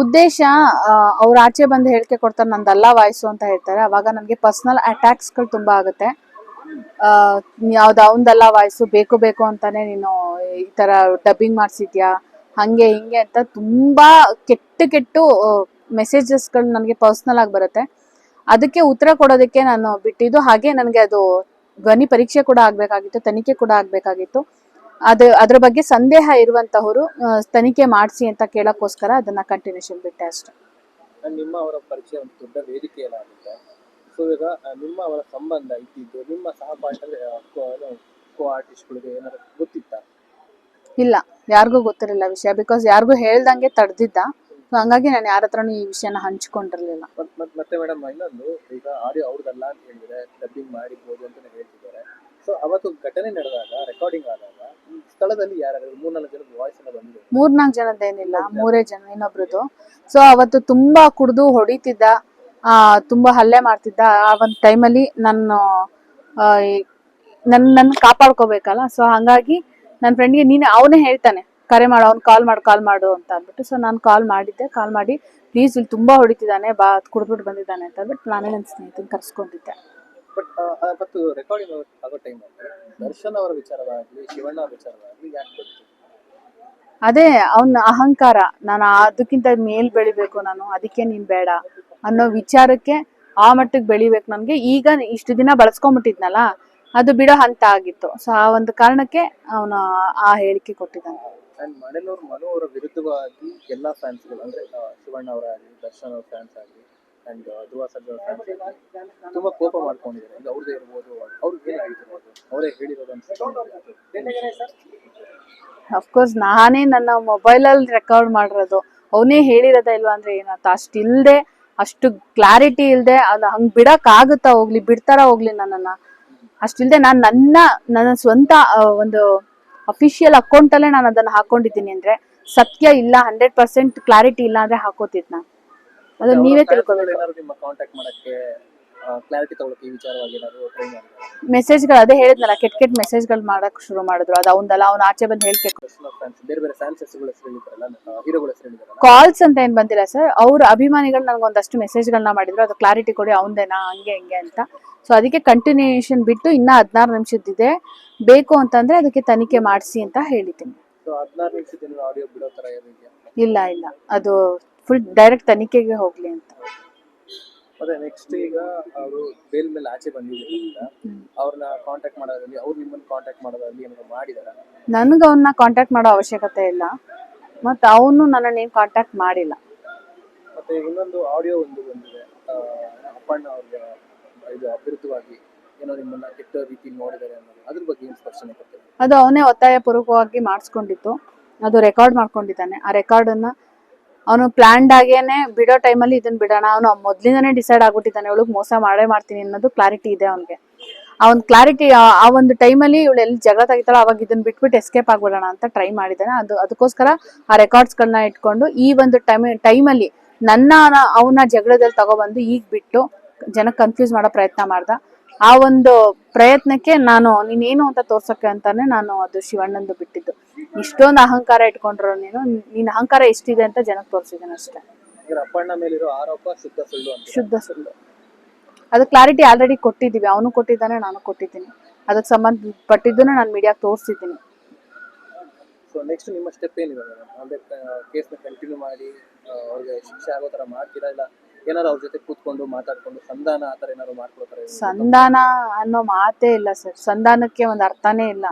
ಉದ್ದೇಶ ಅವ್ರ ಆಚೆ ಬಂದು ಹೇಳಿಕೆ ಕೊಡ್ತಾರೆ ನಂದಲ್ಲ ವಾಯ್ಸು ಅಂತ ಹೇಳ್ತಾರೆ. ಅವಾಗ ನನಗೆ ಪರ್ಸನಲ್ ಅಟ್ಯಾಕ್ಸ್ಗಳು ತುಂಬಾ ಆಗುತ್ತೆ. ಯಾವ್ದು ಅವಂದಲ್ಲ ವಾಯ್ಸು, ಬೇಕು ಬೇಕು ಅಂತಾನೆ ನೀನು ಈ ತರ ಡಬ್ಬಿಂಗ್ ಮಾಡ್ಸಿದ್ಯಾ, ಹಂಗೆ ಹಿಂಗೆ ಅಂತ ತುಂಬಾ ಕೆಟ್ಟು ಮೆಸೇಜಸ್ಗಳು ನನಗೆ ಪರ್ಸನಲ್ ಆಗಿ ಬರುತ್ತೆ. ಅದಕ್ಕೆ ಉತ್ತರ ಕೊಡೋದಕ್ಕೆ ನಾನು ಬಿಟ್ಟಿದ್ದು. ಹಾಗೆ ನನಗೆ ಅದು ಧ್ವನಿ ಪರೀಕ್ಷೆ ಕೂಡ ಆಗ್ಬೇಕಾಗಿತ್ತು, ತನಿಖೆ ಕೂಡ ಆಗ್ಬೇಕಾಗಿತ್ತು. ಅದ್ರ ಬಗ್ಗೆ ಸಂದೇಹ ಇರುವಂತವರು ತನಿಖೆ ಮಾಡಿಸಿ ಅಂತ ಕೇಳಕ್ಕೋಸ್ಕರ ಅದನ್ನ ಕಂಟಿನ್ಯೂಷನ್ ಬಿಟ್ಟೆ ಅಷ್ಟೇ. ನಿಮ್ಮ ಅವರ ಪರಿಚಯ ಒಂದು ದೊಡ್ಡ ವೇದಿಕೆಯಲ್ಲಾಗುತ್ತೆ. ಸೊ ಈಗ ನಿಮ್ಮ ಅವರ ಸಂಬಂಧ ಇದ್ದಿದ್ದು ನಿಮ್ಮ ಸಹಪಾಠ ಕೋ ಆರ್ಟಿಸ್ಟ್ಗಳಿಗೆ ಏನಾದ್ರು ಗೊತ್ತಿತ್ತಾ? ಇಲ್ಲ, ಯಾರಿಗೂ ಗೊತ್ತಿರಲಿಲ್ಲ ವಿಷಯ. ಬಿಕಾಸ್ ಯಾರಿಗೂ ಹೇಳ್ದಂಗೆ ತಡೆದಿದ್ದ. ಸೊ ಹಂಗಾಗಿ ನಾನು ಯಾರ ಹತ್ರನೂ ಈ ವಿಷಯನ ಹಂಚ್ಕೊಂಡಿರ್ಲಿಲ್ಲ. ಮತ್ತೆ ಮೇಡಮ್ ಇನ್ನೊಂದು, ಈಗ ಆಡಿಯೋ ಅವ್ರದಲ್ಲ ಅಂತ ಹೇಳಿದ್ರೆ ಡಬ್ಬಿಂಗ್ ಮಾಡಿರ್ಬೋದು ಅಂತ ಹೇಳ್ತಿದ್ದಾರೆ. ಸೊ ಅವತ್ತು ಘಟನೆ ನಡೆದಾಗ, ರೆಕಾರ್ಡಿಂಗ್ ಆದಾಗ ಸ್ಥಳದಲ್ಲಿ ಯಾರು 3-4 ಜನದ ವಾಯ್ಸ್ ಎಲ್ಲ ಬಂದಿದೆ? 3-4 ಜನದ್ದೇನಿಲ್ಲ, 3 ಜನ ಇನ್ನೊಬ್ರದ್ದು. ಸೊ ಅವತ್ತು ತುಂಬಾ ಕುಡ್ದು ಹೊಡಿತಿದ್ದ, ತುಂಬಾ ಹಲ್ಲೆ ಮಾಡ್ತಿದ್ದ. ಆ ಒಂದು ಟೈಮಲ್ಲಿ ನನ್ನ ಕಾಪಾಡ್ಕೋಬೇಕಲ್ಲ. ಸೊ ಹಂಗಾಗಿ ನನ್ನ ಫ್ರೆಂಡ್ಗೆ ಅವನೇ ಹೇಳ್ತಾನೆ ಕರೆ ಮಾಡು, ಅವ್ನು ಕಾಲ್ ಮಾಡು ಅಂತ ಅಂದ್ಬಿಟ್ಟು. ಸೊ ನಾನು ಕಾಲ್ ಮಾಡಿ ಪ್ಲೀಸ್ ಇಲ್ಲಿ ತುಂಬಾ ಹೊಡಿತಿದ್ದಾನೆ, ಕುಡ್ದ್ಬಿಟ್ಟು ಬಂದಿದ್ದಾನೆ ಅಂತ ಅಂದ್ಬಿಟ್ಟು ನಾನೇ ನನ್ನ ಸ್ನೇಹಿತನ ಕರ್ಸ್ಕೊಂಡಿದ್ದೆ. ಬಟ್ ರೆಕಾರ್ಡಿಂಗ್ ಆಗೋ ಟೈಮಲ್ಲಿ ದರ್ಶನ್ ಅವರ ವಿಚಾರವಾಗಲಿ ಶಿವಣ್ಣ ಅವರ ವಿಚಾರವಾಗಲಿ ಯಾಕೆ ಬಂತು? ಅದೇ ಅವನ ಅಹಂಕಾರ, ನಾನು ಅದಕ್ಕಿಂತ ಮೇಲ್ ಬೆಳಿಬೇಕು, ನಾನು ಅದಕ್ಕೆ ನೀನ್ ಬೇಡ ಅನ್ನೋ ವಿಚಾರಕ್ಕೆ ಆ ಮಟ್ಟಿಗೆ ಬೆಳಿಬೇಕು ನನ್ಗೆ. ಈಗ ಇಷ್ಟು ದಿನ ಬಳಸ್ಕೊಂಡ್ಬಿಟ್ಟಿದ್ನಲ್ಲ, ಅದು ಬಿಡೋ ಹಂತ ಆಗಿತ್ತು. ಸೊ ಆ ಒಂದು ಕಾರಣಕ್ಕೆ ಅವನು ಆ ಹೇಳಿಕೆ ಕೊಟ್ಟಿದ್ದಾನೆ. ಮನು ಅವರ ವಿರುದ್ಧವಾಗಿ ಎಲ್ಲಾ ಫ್ಯಾನ್ಸ್ಗಳು, ಅಂದ್ರೆ ಶಿವಣ್ಣ ಅವರ ಆಗಲಿ, ದರ್ಶನ್ ಅವರ ಫ್ಯಾನ್ಸ್ ಆಗಲಿ, ಅಂಡ್ ಧ್ರುವ ಸರ್ಜಾ ಫ್ಯಾನ್ಸ್ ಆಗಲಿ ತುಂಬಾ ಕೋಪ ಮಾಡ್ಕೊಂಡಿದ್ದಾರೆ. ಈಗ ಅವ್ರದೇ ಇರ್ಬೋದು, ಅವ್ರಿಗೆ ಏನು ಹೇಳ್ತಿರ್ಬೋದು, ಅವರೇ ಹೇಳಿರೋದು ಅಂತ. ಅಫ್ಕೋರ್ಸ್ ನಾನೇ ನನ್ನ ಮೊಬೈಲಲ್ಲಿ ರೆಕಾರ್ಡ್ ಮಾಡಿರೋದು, ಅವನೇ ಹೇಳಿರೋದ ಇಲ್ವಾ ಅಂದ್ರೆ ಏನಂತ ಅಷ್ಟು ಕ್ಲಾರಿಟಿ ಇಲ್ದೆ ಅದು ಹಂಗ್ ಬಿಡಕ್ ಆಗುತ್ತಾ? ಹೋಗ್ಲಿ, ಬಿಡ್ತಾರ ಹೋಗ್ಲಿ ನನ್ನನ್ನ. ಅಷ್ಟಿಲ್ದೆ ನಾನು ನನ್ನ ಸ್ವಂತ ಒಂದು ಅಫಿಷಿಯಲ್ ಅಕೌಂಟ್ ಅಲ್ಲೇ ನಾನು ಅದನ್ನ ಹಾಕೊಂಡಿದ್ದೀನಿ ಅಂದ್ರೆ ಸತ್ಯ ಇಲ್ಲ, 100% ಕ್ಲಾರಿಟಿ ಇಲ್ಲ ಅಂದ್ರೆ ಹಾಕೋತಿದ್ ನಾನು. ಅದನ್ನ ನೀವೇ ತಿಳ್ಕೊಬೇಕು. ಮೆಸೇಜ್ಗಳು ಅದೇ ಹೇಳಿದ್ನಲ್ಲ, ಕೆಟ್ಟ ಮೆಸೇಜ್ಗಳು ಮಾಡಕ್ ಶುರು ಮಾಡಿದ್ರು. ಅದು ಅವನದಲ್ಲ, ಅವ್ನ ಆಚೆ ಬಂದು ಹೇಳ್ಕೆ ಕಾಲ್ಸ್ ಅಂತ ಏನ್ ಬಂದಿಲ್ಲ ಸರ್. ಅವ್ರ ಅಭಿಮಾನಿಗಳು ನನಗೊಂದಷ್ಟು ಮೆಸೇಜ್ಗಳನ್ನ ಮಾಡಿದ್ರು, ಅದು ಕ್ಲಾರಿಟಿ ಕೊಡಿ, ಅವನದೇನಾ ಹಂಗೆ ಹಿಂಗೆ ಅಂತ. ಸೊ ಅದಕ್ಕೆ ಕಂಟಿನ್ಯೂಷನ್ ಬಿಟ್ಟು ಇನ್ನ 16 ನಿಮಿಷದಿದೆ, ಬೇಕು ಅಂತಂದ್ರೆ ಅದಕ್ಕೆ ತನಿಖೆ ಮಾಡಿಸಿ ಅಂತ ಹೇಳಿದ್ದೀನಿ. ಇಲ್ಲ, ಅದು ಫುಲ್ ಡೈರೆಕ್ಟ್ ತನಿಖೆಗೆ ಹೋಗ್ಲಿ ಅಂತ. ಮತ್ತೆ ನೆಕ್ಸ್ಟ್ ಈಗ ಅವರು ಬೇಲ್ ಮೇಲೆ ಆಚೆ ಬಂದಿದ್ದರಿಂದ ಅವ್ರನ್ನ ಕಾಂಟ್ಯಾಕ್ಟ್ ಮಾಡೋದ್ರಲ್ಲಿ, ಅವ್ರು ನಿಮ್ಮನ್ನ ಕಾಂಟ್ಯಾಕ್ಟ್ ಮಾಡೋದ್ರಲ್ಲಿ ಏನಾದ್ರು ಮಾಡಿದಾರ? ನನಗೆ ಅವನ್ನ ಕಾಂಟ್ಯಾಕ್ಟ್ ಮಾಡೋ ಅವಶ್ಯಕತೆ ಇಲ್ಲ, ಮತ್ತೆ ಅವನು ನನ್ನನ್ನು ಏನು ಕಾಂಟ್ಯಾಕ್ಟ್ ಮಾಡಿಲ್ಲ. ಮತ್ತೆ ಇನ್ನೊಂದು ಆಡಿಯೋ ಒಂದು ಬಂದಿದೆ, ಅಪ್ಪಣ್ಣ ಅವ್ರಿಗೆ ಇದು ವಿರುದ್ಧವಾಗಿ ಏನೋ ನಿಮ್ಮನ್ನ ಕೆಟ್ಟ ರೀತಿ ನೋಡಿದ್ದಾರೆ ಅನ್ನೋದು, ಅದ್ರ ಬಗ್ಗೆ ಏನು ಸ್ಪಷ್ಟನೆ ಕೊಡ್ತಾರೆ? ಅದು ಅವನೇ ಒತ್ತಾಯ ಪೂರ್ವಕವಾಗಿ ಮಾಡಿಸ್ಕೊಂಡಿತ್ತು, ಅದು ರೆಕಾರ್ಡ್ ಮಾಡ್ಕೊಂಡಿದ್ದಾನೆ. ಆ ರೆಕಾರ್ಡ್ ಅನ್ನ ಅವನು ಪ್ಲಾನ್ಡ್ ಆಗೇನೆ ಬಿಡೋ ಟೈಮಲ್ಲಿ ಇದನ್ನ ಬಿಡೋಣ, ಅವನು ಮೊದ್ಲಿಂದಾನೇ ಡಿಸೈಡ್ ಆಗ್ಬಿಟ್ಟಿದ್ದಾನೆ ಇವಳಿಗೆ ಮೋಸ ಮಾಡ್ತೀನಿ ಅನ್ನೋದು ಕ್ಲಾರಿಟಿ ಇದೆ ಅವನಿಗೆ. ಆ ಒಂದು ಕ್ಲಾರಿಟಿ, ಆ ಒಂದು ಟೈಮಲ್ಲಿ ಇವಳು ಎಲ್ಲಿ ಜಗಳ ತೆಗಿತಾಳೋ ಅವಾಗ ಇದನ್ನ ಬಿಟ್ಬಿಟ್ಟು ಎಸ್ಕೇಪ್ ಆಗ್ಬಿಡೋಣ ಅಂತ ಟ್ರೈ ಮಾಡಿದ್ದಾನೆ. ಅದಕ್ಕೋಸ್ಕರ ಆ ರೆಕಾರ್ಡ್ಸ್ಗಳನ್ನ ಇಟ್ಕೊಂಡು ಈ ಒಂದು ಟೈಮಲ್ಲಿ ಅವನ ಜಗಳದಲ್ಲಿ ತಗೊಬಂದು ಈಗ ಬಿಟ್ಟು ಜನಕ್ಕೆ ಕನ್ಫ್ಯೂಸ್ ಮಾಡೋ ಪ್ರಯತ್ನ ಮಾಡ್ದ. ಆ ಒಂದು ಪ್ರಯತ್ನಕ್ಕೆ ನಾನು ನೀನೇನು ಅಂತ ತೋರ್ಸಕ್ಕೆ ಅಂತಾನೆ ನಾನು ಅದು ಶಿವಣ್ಣಂದು ಬಿಟ್ಟಿದ್ದು. ಇಷ್ಟೊಂದು ಅಹಂಕಾರ ಇಟ್ಕೊಂಡ್ರು ನೀನ್ ಅಹಂಕಾರ ಎಷ್ಟಿದೆ ಅಂತ ಜನಕ್ಕೆ ತೋರಿಸಿದ್ದೇನೆ ಅಷ್ಟೇ. ಶುದ್ಧ ಸುಳ್ಳು. ಅದು ಕ್ಲಾರಿಟಿ ಆಲ್ರೆಡಿ ಕೊಟ್ಟಿದ್ದೀವಿ, ಅವನು ಕೊಟ್ಟಿದ್ದಾನೆ, ನಾನು ಕೊಟ್ಟಿದ್ದೀನಿ. ಅದಕ್ಕೆ ಸಂಬಂಧಪಟ್ಟಿದ್ದನ್ನು ನಾನು ಮೀಡಿಯಾಗೆ ತೋರಿಸಿದ್ದೀನಿ. ಸೊ ನೆಕ್ಸ್ಟ್ ನಿಮ್ಮ ಸ್ಟೆಪ್ ಏನಿದೆ? ಅಂದ್ರೆ ಕೇಸ್ನ ಕಂಟಿನ್ಯೂ ಮಾಡಿ ಅವ್ರಿಗೆ ಶಿಕ್ಷೆ ಆಗೋ ಥರ ಮಾಡ್ತೀರಾ, ಇಲ್ಲ ಏನಾದ್ರು ಅವ್ರ ಜೊತೆ ಕೂತ್ಕೊಂಡು ಮಾತಾಡ್ಕೊಂಡು ಸಂಧಾನ ಆ ಥರ ಏನಾದ್ರು ಮಾಡ್ಕೊಳ್ತಾರೆ? ಸಂಧಾನ ಅನ್ನೋ ಮಾತೇ ಇಲ್ಲ ಸರ್, ಸಂಧಾನಕ್ಕೆ ಒಂದು ಅರ್ಥನೇ ಇಲ್ಲ,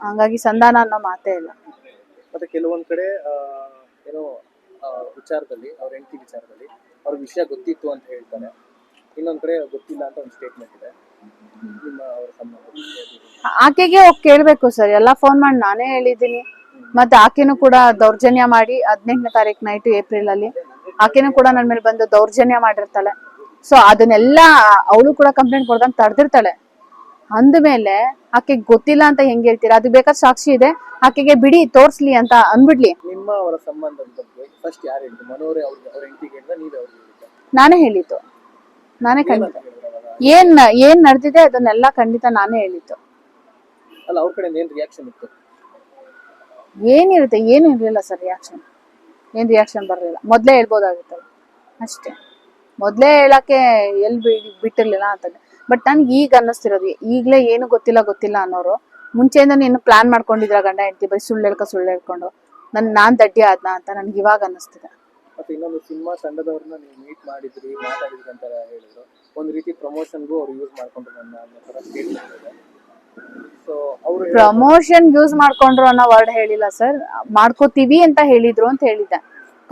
ಹಂಗಾಗಿ ಸಂಧಾನ ಅನ್ನೋ ಮಾತೇ ಇಲ್ಲ. ಮತ್ತೆ ಕೆಲವೊಂದ್ ಕಡೆ ಏನೋ ವಿಚಾರದಲ್ಲಿ, ಅವ್ರ ಹೆಂಡತಿ ವಿಚಾರದಲ್ಲಿ ಅವ್ರ ವಿಷಯ ಗೊತ್ತಿತ್ತು ಅಂತ ಹೇಳ್ತಾರೆ, ಇನ್ನೊಂದ್ ಕಡೆ ಗೊತ್ತಿಲ್ಲ ಅಂತ ಒಂದು ಸ್ಟೇಟ್ಮೆಂಟ್ ಇದೆ. ನಿಮ್ಮ ಅವರ ಸಂಬಂಧ ಆಕೆಗೆ ಹೋಗಿ ಕೇಳ್ಬೇಕು ಸರ್, ಎಲ್ಲ ಫೋನ್ ಮಾಡಿ ನಾನೇ ಹೇಳಿದ್ದೀನಿ. ಮತ್ತೆ ಆಕೆನೂ ಕೂಡ ದೌರ್ಜನ್ಯ ಮಾಡಿ 18ನೇ ತಾರೀಕು ನೈಟ್ ಏಪ್ರಿಲ್ ಅಲ್ಲಿ ಆಕೆನೂ ಕೂಡ ನನ್ನ ಮೇಲೆ ಬಂದು ದೌರ್ಜನ್ಯ ಮಾಡಿರ್ತಾಳೆ. ಸೊ ಅದನ್ನೆಲ್ಲ ಅವಳು ಕೂಡ ಕಂಪ್ಲೇಂಟ್ ಕೊಡ್ದಂತ ತಡೆದಿರ್ತಾಳೆ. ಅಂದ್ಮೇಲೆ ಆಕೆಗೆ ಗೊತ್ತಿಲ್ಲ ಅಂತ ಹೆಂಗ್ ಹೇಳ್ತೀರಾ? ಅದು ಬೇಕಾದ ಸಾಕ್ಷಿ ಇದೆ, ಆಕೆಗೆ ಬಿಡಿ ತೋರ್ಸ್ಲಿ ಅಂತ ಅಂದ್ಬಿಡ್ಲಿ. ನಿಮ್ಮ ಅವರ ಸಂಬಂಧದ ಬಗ್ಗೆ ಫಸ್ಟ್ ಯಾರು ಹೇಳಿದ್ರು? ಮನೋರೇ ಅವ್ರ ಹೆಂಡತಿಗೆ ಹೇಳಿದ್ರೆ ನೀವೇ ಅವ್ರಿಗೆ ಹೇಳಿದ್ದೆ? ನಾನೇ ಹೇಳಿದ್ದು, ನಾನೇ ಖಂಡಿತ ಏನ್ ನಡೆದಿದೆ ಅದನ್ನೆಲ್ಲ ಖಂಡಿತ ನಾನೇ ಹೇಳಿದ್ದು. ಅಲ್ಲ, ಅವ್ರ ಕಡೆ ಏನ್ ರಿಯಾಕ್ಷನ್ ಇತ್ತು? ಏನಿರುತ್ತೆ? ಏನು ಇರಲಿಲ್ಲ ಸರ್ ರಿಯಾಕ್ಷನ್. ಏನ್ ರಿಯಾಕ್ಷನ್ ಬರಲಿಲ್ಲ. ಮೊದ್ಲೇ ಹೇಳ್ಬೋದಾಗಿತ್ತಲ್ಲ ಅಷ್ಟೇ. ಮೊದ್ಲೇ ಹೇಳಕ್ಕೆ ಎಲ್ಲಿ ಬಿಟ್ಟಿರ್ಲಿಲ್ಲ ಅಂತಂದೆ. ಬಟ್ ನನ್ಗೆ ಈಗ ಅನ್ನಿಸ್ತಿರೋದು, ಈಗ್ಲೇ ಏನು ಗೊತ್ತಿಲ್ಲ ಅನ್ನೋರು ಮುಂಚೆಯಿಂದ ಏನು ಪ್ಲಾನ್ ಮಾಡ್ಕೊಂಡಿದ್ರ ಗಂಡ ಹೆಂಡತಿ ಬರೀ ಸುಳ್ಳು ಹೇಳ್ಕೊಂಡು ನಾನ್ ದಡ್ಡಿ ಆದ್ನ ಅಂತ ನನ್ಗೆ ಇವಾಗ ಅನ್ನಿಸ್ತಿದೆ. ಮತ್ತೆ ಇನ್ನೊಂದು ಸಿನಿಮಾ ತಂಡದವ್ರನ್ನ ನೀವು ಮೀಟ್ ಮಾಡಿದ್ರಿ, ಮಾತಾಡಿದ್ರಿ ಅಂತ ಹೇಳಿದ್ರು. ಒಂದು ರೀತಿ ಪ್ರಮೋಷನ್ಗೂ ಅವ್ರು ಯೂಸ್ ಮಾಡ್ಕೊಂಡ್ರು ಅನ್ನೋ ತರ ಸ್ಟೇಟ್ಮೆಂಟ್ ಇದೆ. ಸೊ ಅವರು ಪ್ರಮೋಷನ್ ಯೂಸ್ ಮಾಡ್ಕೊಂಡ್ರು ಅನ್ನೋ ವರ್ಡ್ ಹೇಳಿಲ್ಲ ಸರ್, ಮಾಡ್ಕೋತೀವಿ ಅಂತ ಹೇಳಿದ್ರು ಅಂತ ಹೇಳಿದ್ದೆ.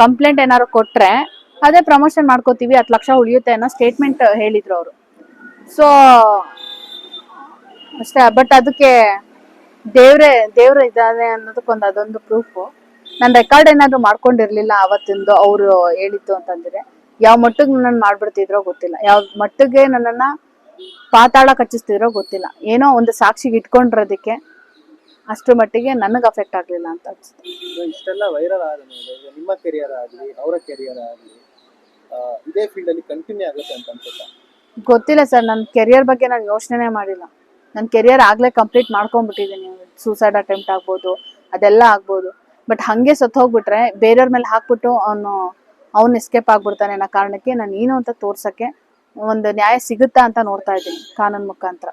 ಕಂಪ್ಲೇಂಟ್ ಏನಾದ್ರು ಕೊಟ್ರೆ ಅದೇ ಪ್ರಮೋಷನ್ ಮಾಡ್ಕೋತೀವಿ, 10 ಲಕ್ಷ ಉಳಿಯುತ್ತೆ ಅನ್ನೋ ಸ್ಟೇಟ್ಮೆಂಟ್ ಹೇಳಿದ್ರು ಅವರು. ಸೊ ಅಷ್ಟೇ. ಬಟ್ ಅದಕ್ಕೆ ದೇವ್ರು ಇದ್ದಾರೆ ಅನ್ನೋದಕ್ಕೊಂದು ಅದೊಂದು ಪ್ರೂಫ್. ನಾನು ರೆಕಾರ್ಡ್ ಏನಾದ್ರು ಮಾಡ್ಕೊಂಡಿರ್ಲಿಲ್ಲ ಅವತ್ತಿಂದು ಅವ್ರು ಹೇಳಿದ್ದು ಅಂತಂದ್ರೆ ಯಾವ ಮಟ್ಟಿಗೆ ನನ್ನ ಮಾಡ್ಬಿಡ್ತಿದ್ರೋ ಗೊತ್ತಿಲ್ಲ, ಯಾವ ಮಟ್ಟಿಗೆ ನನ್ನನ್ನ ಪಾತಾಳ ಕಚ್ಚಿಸ್ತಿದ್ರೋ ಗೊತ್ತಿಲ್ಲ. ಏನೋ ಒಂದು ಸಾಕ್ಷಿಗೆ ಇಟ್ಕೊಂಡಿರೋದಕ್ಕೆ ಅಷ್ಟ್ರ ಮಟ್ಟಿಗೆ ನನಗೆ ಅಫೆಕ್ಟ್ ಆಗ್ಲಿಲ್ಲ ಅಂತ ಅನ್ಸುತ್ತೆ. ಇಷ್ಟೆಲ್ಲ ವೈರಲ್ ಆದ ಮೇಲೆ ನಿಮ್ಮ ಕೆರಿಯರ್ ಆಗಲಿ ಅವರ ಕೆರಿಯರ್ ಆಗಲಿ ಇದೇ ಫೀಲ್ಡ್ ಅಲ್ಲಿ ಕಂಟಿನ್ಯೂ ಆಗುತ್ತೆ ಅಂತ ಅನ್ಸುತ್ತಾ? ಗೊತ್ತಿಲ್ಲ ಸರ್, ನನ್ನ ಕೆರಿಯರ್ ಬಗ್ಗೆ ನಾನು ಯೋಚನೆ ಮಾಡಿಲ್ಲ. ನನ್ನ ಕೆರಿಯರ್ ಆಗ್ಲೇ ಕಂಪ್ಲೀಟ್ ಮಾಡ್ಕೊಂಡ್ಬಿಟ್ಟಿದ್ದೀನಿ. ಸೂಸೈಡ್ ಅಟೆಂಪ್ಟ್ ಆಗ್ಬೋದು, ಅದೆಲ್ಲ ಆಗ್ಬೋದು. ಬಟ್ ಹಂಗೆ ಸತ್ತೋಗ್ಬಿಟ್ರೆ ಬೇರೆಯವ್ರ ಮೇಲೆ ಹಾಕ್ಬಿಟ್ಟು ಅವ್ನು ಎಸ್ಕೇಪ್ ಆಗ್ಬಿಡ್ತಾನೆ ಅನ್ನೋ ಕಾರಣಕ್ಕೆ ನಾನು ಏನು ಅಂತ ತೋರ್ಸಕ್ಕೆ ಒಂದು ನ್ಯಾಯ ಸಿಗುತ್ತಾ ಅಂತ ನೋಡ್ತಾ ಇದ್ದೀನಿ ಕಾನೂನು ಮುಖಾಂತರ.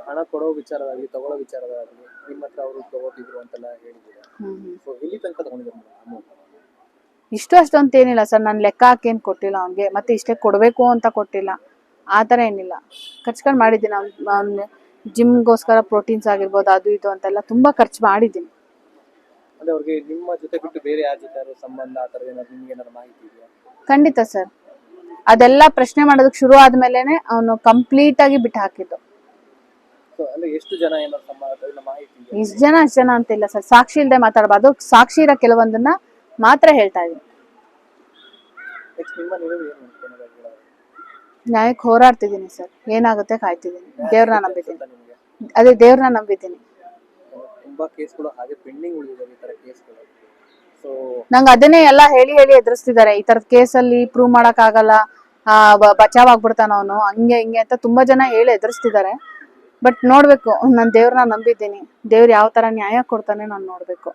ಹಣ ಕೊಡೋ ವಿಚಾರದಾಗಲಿ ತಗೊಳ್ಳೋ ವಿಚಾರದಾಗಲಿ ನಿಮ್ಮ ಹತ್ರ ಅವರು ತಗೋತಿದ್ರು ಅಂತೆಲ್ಲ ಹೇಳಿದ್ರು. ಸೊ ಎಲ್ಲಿ ತನಕ ತಗೊಂಡಿದ್ರು? ಇಷ್ಟು ಅಷ್ಟೊಂತ ಏನಿಲ್ಲ ಸರ್, ನಾನು ಲೆಕ್ಕ ಹಾಕೇನು ಕೊಟ್ಟಿಲ್ಲ ಅವ್ನಿಗೆ, ಮತ್ತೆ ಇಷ್ಟೇ ಕೊಡಬೇಕು ಅಂತ ಕೊಟ್ಟಿಲ್ಲ, ಆ ಥರ ಏನಿಲ್ಲ. ಖರ್ಚ್ಕೊಂಡು ಮಾಡಿದ್ದೀನಿ. ಅವ್ನು ಜಿಮ್ಗೋಸ್ಕರ ಪ್ರೋಟೀನ್ಸ್ ಆಗಿರ್ಬೋದು ಅದು ಇದು ಅಂತೆಲ್ಲ ತುಂಬ ಖರ್ಚು ಮಾಡಿದ್ದೀನಿ. ಅಂದ್ರೆ ಅವ್ರಿಗೆ ನಿಮ್ಮ ಜೊತೆ ಬಿಟ್ಟು ಬೇರೆ ಯಾರ ಜೊತೆ ಸಂಬಂಧ ಆ ಥರ ಏನಾದ್ರು ನಿಮ್ಗೆ ಏನಾದ್ರು ಮಾಹಿತಿ ಇದೆಯಾ? ಖಂಡಿತ ಸರ್, ಅದೆಲ್ಲ ಪ್ರಶ್ನೆ ಮಾಡೋದಕ್ಕೆ ಶುರು ಆದ್ಮೇಲೆನೆ ಅವನು ಕಂಪ್ಲೀಟ್ ಆಗಿ ಬಿಟ್ಟು ಹಾಕಿದ್ದು. ಅಂದ್ರೆ ಎಷ್ಟು ಜನ ಏನಾದ್ರು ಮಾಹಿತಿ ಇದೆ? ಇಷ್ಟು ಜನ ಅಷ್ಟು ಜನ ಅಂತಿಲ್ಲ ಸರ್, ಸಾಕ್ಷಿ ಇಲ್ಲದೆ ಮಾತಾಡಬಾರ್ದು. ಸಾಕ್ಷಿ ಇರೋ ಕೆಲವೊಂದನ್ನ ಮಾತ್ರ ಹೇಳ್ತಾ ಇದ್ದೀನಿ. ನ್ಯಾಯಕ್ಕೆ ಹೋರಾಡ್ತಿದ್ದೀನಿ ಸರ್, ಏನಾಗುತ್ತೆ ಕಾಯ್ತಿದ್ದೀನಿ. ದೇವ್ರನ್ನ ನಂಬಿದ್ದೀನಿ. ಅದೇ ದೇವ್ರನ್ನ ನಂಬಿದ್ದೀನಿ. ತುಂಬಾ ಕೇಸ್ಗಳು ಹಾಗೆ ಪೆಂಡಿಂಗ್ ಉಳಿದಿದೆ ಈ ತರ ಕೇಸ್ಗಳು. ಸೊ ನಂಗೆ ಅದನ್ನೇ ಎಲ್ಲ ಹೇಳಿ ಎದುರಿಸ್ತಿದ್ದಾರೆ. ಈ ತರದ ಕೇಸಲ್ಲಿ ಪ್ರೂವ್ ಮಾಡಕ್ ಆಗಲ್ಲ, ಬಚಾವ್ ಆಗ್ಬಿಡ್ತಾನ ಅವನು, ಹಂಗೆ ಹಿಂಗೆ ಅಂತ ತುಂಬಾ ಜನ ಹೇಳಿ ಎದುರಿಸ್ತಿದ್ದಾರೆ. ಬಟ್ ನೋಡ್ಬೇಕು, ನಾನು ದೇವ್ರನ್ನ ನಂಬಿದ್ದೀನಿ. ದೇವ್ರು ಯಾವ ತರ ನ್ಯಾಯ ಕೊಡ್ತಾನೆ ನಾನು ನೋಡ್ಬೇಕು.